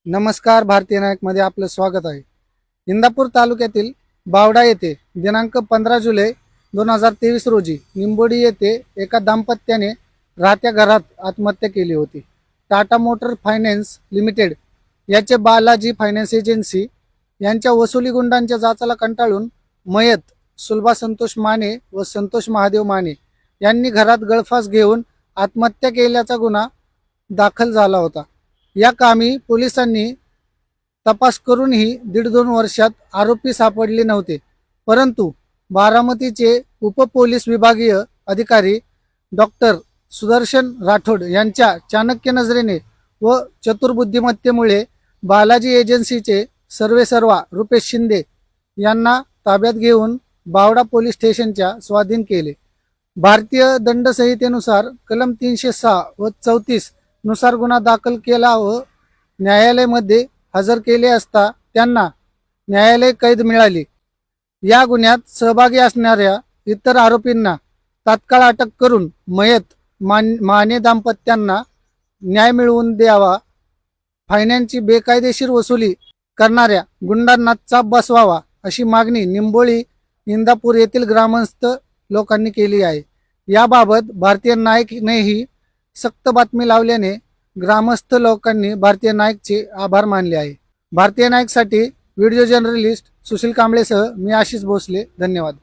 नमस्कार. भारतीय नायकमध्ये आपलं स्वागत आहे. इंदापूर तालुक्यातील बावडा येथे दिनांक 15 जुलै 2023 रोजी निंबोडी येथे एका दाम्पत्याने राहत्या घरात आत्महत्या केली होती. टाटा मोटर फायनान्स लिमिटेड याचे बालाजी फायनान्स एजन्सी यांच्या वसुली गुंडांच्या जाचाला कंटाळून मयत सुलभा संतोष माने व संतोष महादेव माने यांनी घरात गळफास घेऊन आत्महत्या केल्याचा गुन्हा दाखल झाला होता. या कामी पोलिसांनी तपास करूनही 1.5-2 वर्षात आरोपी सापडले नव्हते. परंतु बारामतीचे उपपोलीस विभागीय अधिकारी डॉक्टर सुदर्शन राठोड यांच्या चाणक्य नजरेने व चतुर्बुद्धिमत्तेमुळे बालाजी एजन्सीचे सर्वेसर्वा रुपेश शिंदे यांना ताब्यात घेऊन बावडा पोलीस स्टेशनच्या स्वाधीन केले. भारतीय दंड संहितेनुसार कलम 306 व 34 नुसार गुन्हा दाखल केला व न्यायालयामध्ये हजर केले असता त्यांना न्यायालय कैद मिळाली. या गुन्ह्यात सहभागी असणाऱ्या इतर आरोपींना तात्काळ अटक करून मयत माने दाम्पत्यांना न्याय मिळवून द्यावा, फायनान्सची बेकायदेशीर वसुली करणाऱ्या गुंडांना चाप बसवावा अशी मागणी निंबोळी इंदापूर येथील ग्रामस्थ लोकांनी केली आहे. याबाबत भारतीय नायकनेही सक्त बातमी लावल्याने ग्रामस्थ लोकांनी भारतीय नायकचे आभार मानले आहे. भारतीय नायकसाठी व्हिडिओ जर्नलिस्ट सुशील कांबळेसह मी आशिष भोसले. धन्यवाद.